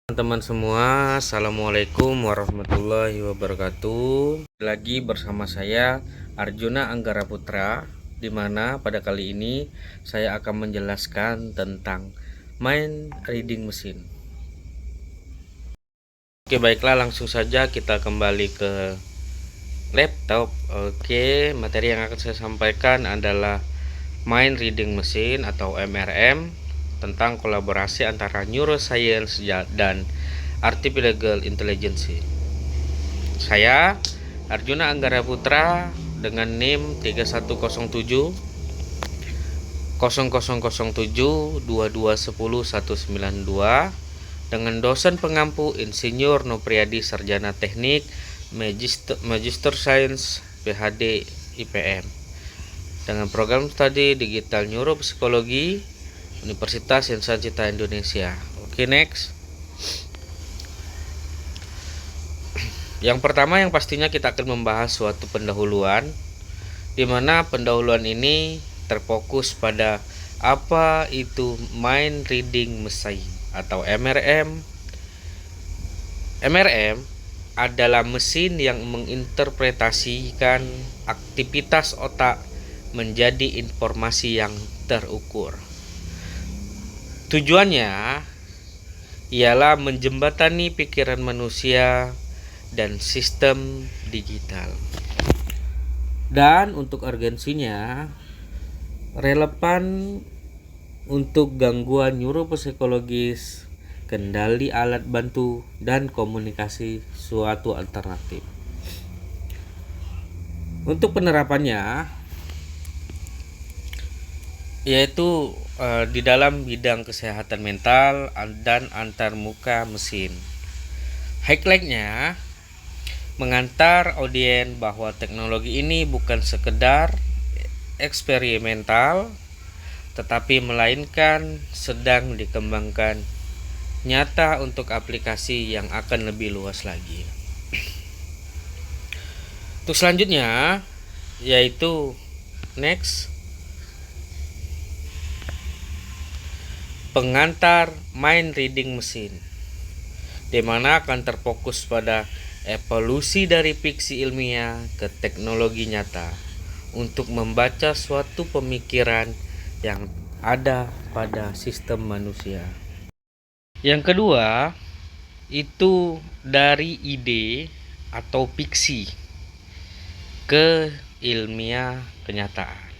Teman-teman semua, assalamualaikum warahmatullahi wabarakatuh. Lagi bersama saya Arjuna Anggara Putra, di mana pada kali ini saya akan menjelaskan tentang mind reading machine. Oke, baiklah, langsung saja kita kembali ke laptop. Oke, materi yang akan saya sampaikan adalah mind reading machine atau MRM, tentang kolaborasi antara neuroscience dan artificial intelligence. Saya Arjuna Anggara Putra dengan NIM 3107 0007 2210 192 dengan dosen pengampu Insinyur Nopriadi Sarjana Teknik Magister Sains PhD IPM dengan program studi digital neuropsikologi Universitas Insan Cita Indonesia. Oke, next. Yang pertama yang pastinya kita akan membahas suatu pendahuluan, di mana pendahuluan ini terfokus pada apa itu mind reading machine atau MRM. MRM adalah mesin yang menginterpretasikan aktivitas otak menjadi informasi yang terukur. Tujuannya ialah menjembatani pikiran manusia dan sistem digital. Dan untuk urgensinya relevan untuk gangguan neuropsikologis, kendali alat bantu, dan komunikasi suatu alternatif. Untuk penerapannya yaitu di dalam bidang kesehatan mental dan antarmuka mesin. Highlightnya mengantar audiens bahwa teknologi ini bukan sekedar eksperimental, tetapi melainkan sedang dikembangkan nyata untuk aplikasi yang akan lebih luas lagi. Untuk selanjutnya yaitu next, pengantar mind reading machine, di mana akan terfokus pada evolusi dari fiksi ilmiah ke teknologi nyata untuk membaca suatu pemikiran yang ada pada sistem manusia. Yang kedua, itu dari ide atau fiksi ke ilmiah kenyataan,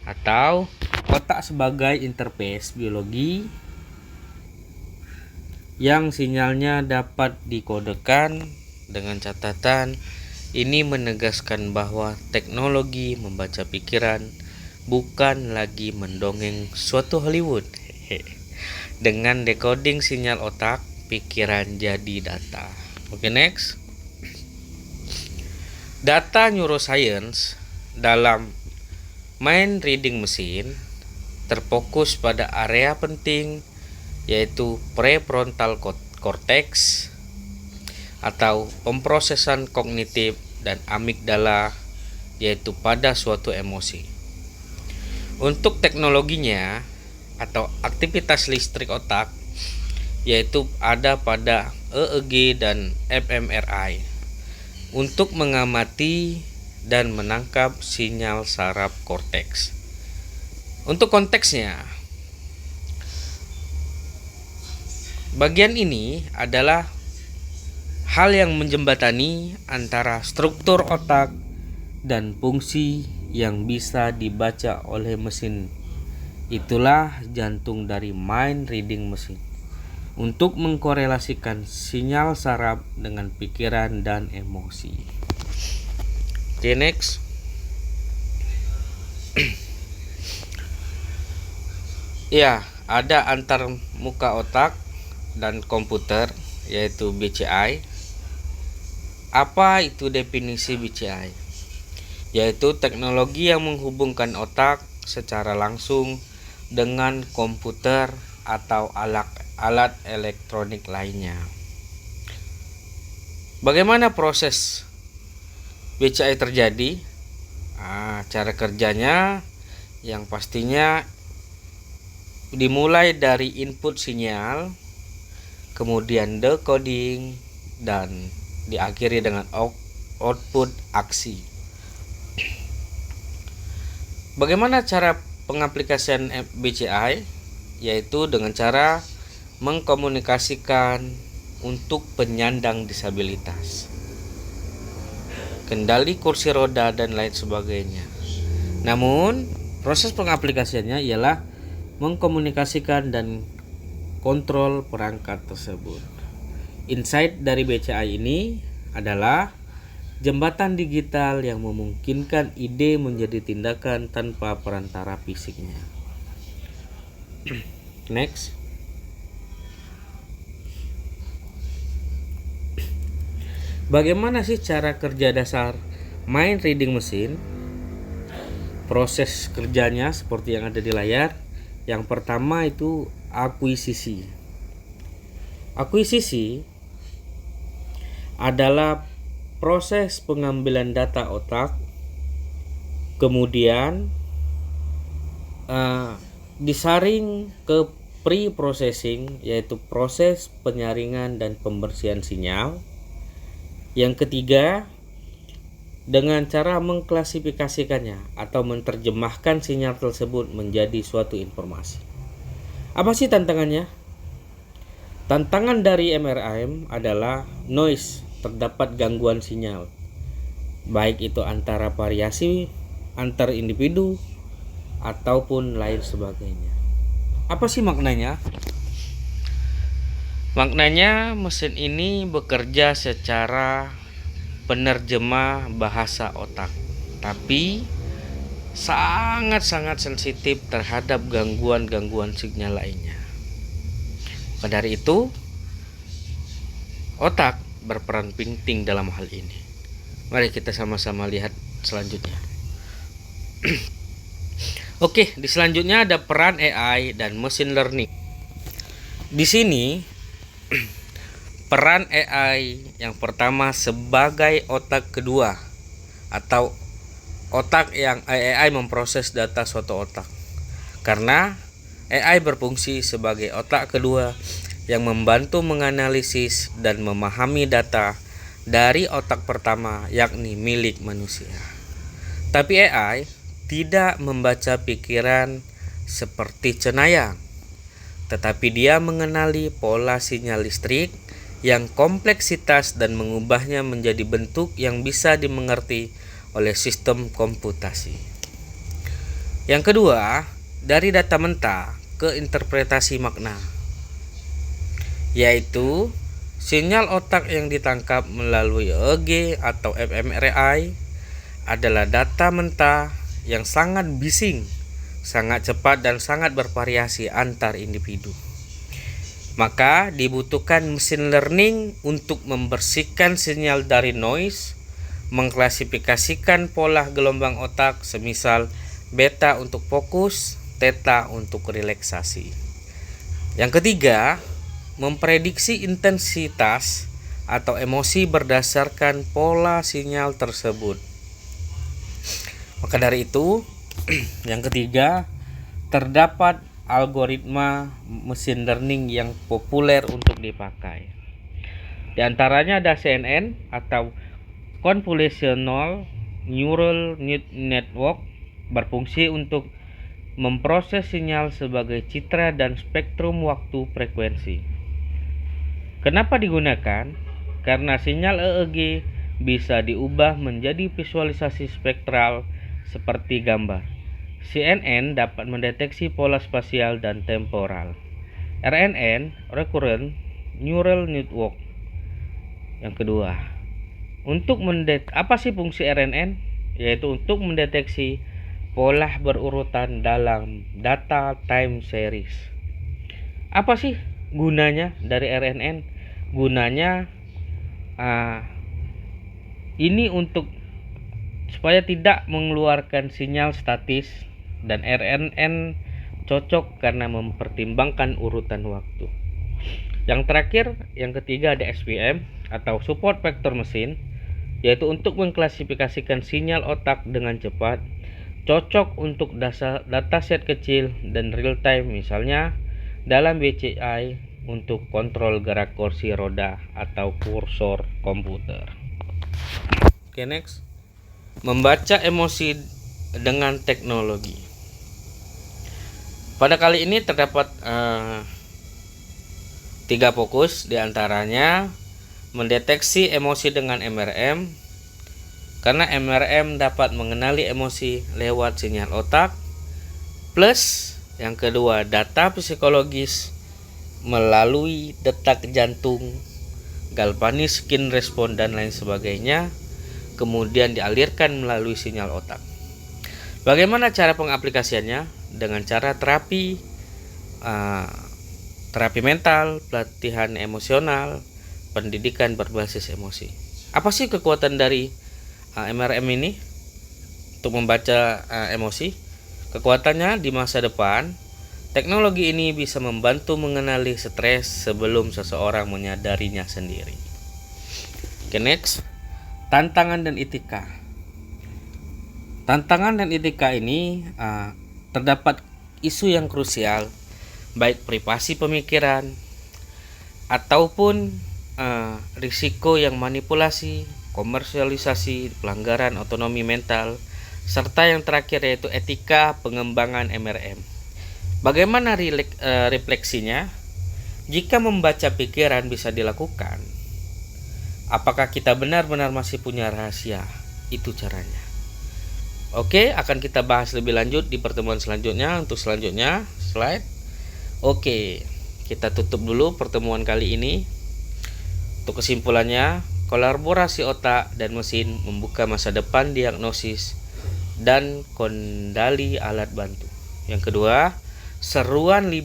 atau otak sebagai interface biologi yang sinyalnya dapat dikodekan. Dengan catatan, ini menegaskan bahwa teknologi membaca pikiran bukan lagi mendongeng suatu Hollywood. Dengan decoding sinyal otak, pikiran jadi data. Oke, next. Data neuroscience dalam mind reading machine terfokus pada area penting, yaitu prefrontal cortex atau pemrosesan kognitif, dan amigdala, yaitu pada suatu emosi. Untuk teknologinya atau aktivitas listrik otak, yaitu ada pada EEG dan fMRI untuk mengamati dan menangkap sinyal saraf korteks. Untuk konteksnya, bagian ini adalah hal yang menjembatani antara struktur otak dan fungsi yang bisa dibaca oleh mesin. Itulah jantung dari mind reading machine, untuk mengkorelasikan sinyal saraf dengan pikiran dan emosi. Oke, next. Ya, ada antar muka otak dan komputer, yaitu BCI. Apa itu definisi BCI? Yaitu teknologi yang menghubungkan otak secara langsung dengan komputer atau alat elektronik lainnya. Bagaimana proses BCI terjadi? Cara kerjanya yang pastinya dimulai dari input sinyal kemudian decoding, dan diakhiri dengan output aksi. Bagaimana cara pengaplikasian BCI? Yaitu dengan cara mengkomunikasikan untuk penyandang disabilitas, kendali kursi roda, dan lain sebagainya. Namun, proses pengaplikasiannya ialah mengkomunikasikan dan kontrol perangkat tersebut. Insight dari BCI ini adalah jembatan digital yang memungkinkan ide menjadi tindakan tanpa perantara fisiknya. Next. Bagaimana sih cara kerja dasar mind reading machine? Proses kerjanya seperti yang ada di layar. Yang pertama itu akuisisi. Akuisisi adalah proses pengambilan data otak, kemudian disaring ke pre-processing, yaitu proses penyaringan dan pembersihan sinyal. Yang ketiga, dengan cara mengklasifikasikannya atau menerjemahkan sinyal tersebut menjadi suatu informasi. Apa sih tantangannya? Tantangan dari MRM adalah noise, terdapat gangguan sinyal, baik itu antara variasi antar individu ataupun lain sebagainya. Apa sih maknanya? Maknanya mesin ini bekerja secara penerjemah bahasa otak, tapi sangat-sangat sensitif terhadap gangguan-gangguan sinyal lainnya. Maka dari itu, otak berperan penting dalam hal ini. Mari kita sama-sama lihat selanjutnya. Oke, di selanjutnya ada peran AI dan machine learning. Di sini peran AI yang pertama sebagai otak kedua atau otak yang AI memproses data suatu otak. Karena AI berfungsi sebagai otak kedua yang membantu menganalisis dan memahami data dari otak pertama, yakni milik manusia. Tapi AI tidak membaca pikiran seperti cenayang, tetapi dia mengenali pola sinyal listrik yang kompleksitas dan mengubahnya menjadi bentuk yang bisa dimengerti oleh sistem komputasi. Yang kedua, dari data mentah ke interpretasi makna, yaitu sinyal otak yang ditangkap melalui EEG atau fMRI adalah data mentah yang sangat bising, sangat cepat, dan sangat bervariasi antar individu. Maka dibutuhkan machine learning untuk membersihkan sinyal dari noise, mengklasifikasikan pola gelombang otak, semisal beta untuk fokus, theta untuk relaksasi. Yang ketiga, memprediksi intensitas atau emosi berdasarkan pola sinyal tersebut. Maka dari itu, yang ketiga, terdapat algoritma machine learning yang populer untuk dipakai. Di antaranya ada CNN atau Convolutional Neural Network, berfungsi untuk memproses sinyal sebagai citra dan spektrum waktu frekuensi. Kenapa digunakan? Karena sinyal EEG bisa diubah menjadi visualisasi spektral seperti gambar. CNN dapat mendeteksi pola spasial dan temporal. RNN, Recurrent Neural Network. Yang kedua, apa sih fungsi RNN? Yaitu untuk mendeteksi pola berurutan dalam data time series. Apa sih gunanya dari RNN? Gunanya ini untuk supaya tidak mengeluarkan sinyal statis, dan RNN cocok karena mempertimbangkan urutan waktu. Yang terakhir, yang ketiga ada SVM atau Support Vector Machine, yaitu untuk mengklasifikasikan sinyal otak dengan cepat, cocok untuk dataset kecil dan real time. Misalnya dalam BCI untuk kontrol gerak kursi roda atau kursor komputer. Oke, next. Membaca emosi dengan teknologi. Pada kali ini terdapat 3 fokus, diantaranya mendeteksi emosi dengan MRM, karena MRM dapat mengenali emosi lewat sinyal otak, plus yang kedua data psikologis melalui detak jantung, galvanis skin respon dan lain sebagainya, kemudian dialirkan melalui sinyal otak. Bagaimana cara pengaplikasiannya? Dengan cara terapi mental, pelatihan emosional, pendidikan berbasis emosi. Apa sih kekuatan dari MRM ini untuk membaca emosi? Kekuatannya di masa depan, teknologi ini bisa membantu mengenali stres sebelum seseorang menyadarinya sendiri. Oke, next. Tantangan dan etika. Tantangan dan etika ini terdapat isu yang krusial, baik privasi pemikiran ataupun risiko yang manipulasi, komersialisasi, pelanggaran otonomi mental, serta yang terakhir yaitu etika pengembangan MRM. Bagaimana refleksinya? Jika membaca pikiran bisa dilakukan, apakah kita benar-benar masih punya rahasia? Itu caranya. Oke, akan kita bahas lebih lanjut di pertemuan selanjutnya. Untuk selanjutnya, slide. Oke, kita tutup dulu pertemuan kali ini. Untuk kesimpulannya, kolaborasi otak dan mesin membuka masa depan diagnosis dan kendali alat bantu. Yang kedua, seruannya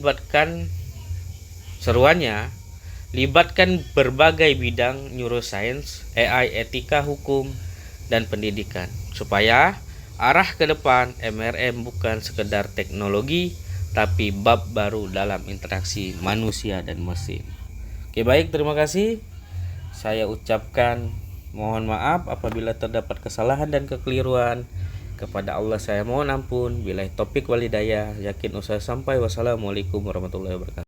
libatkan berbagai bidang neuroscience, AI, etika, hukum, dan pendidikan, supaya arah ke depan MRM bukan sekedar teknologi, tapi bab baru dalam interaksi manusia dan mesin. Oke, baik, terima kasih. Saya ucapkan mohon maaf apabila terdapat kesalahan dan kekeliruan. Kepada Allah saya mohon ampun. Billahi taufik wal hidayah. Yakin usai sampai. Wassalamualaikum warahmatullahi wabarakatuh.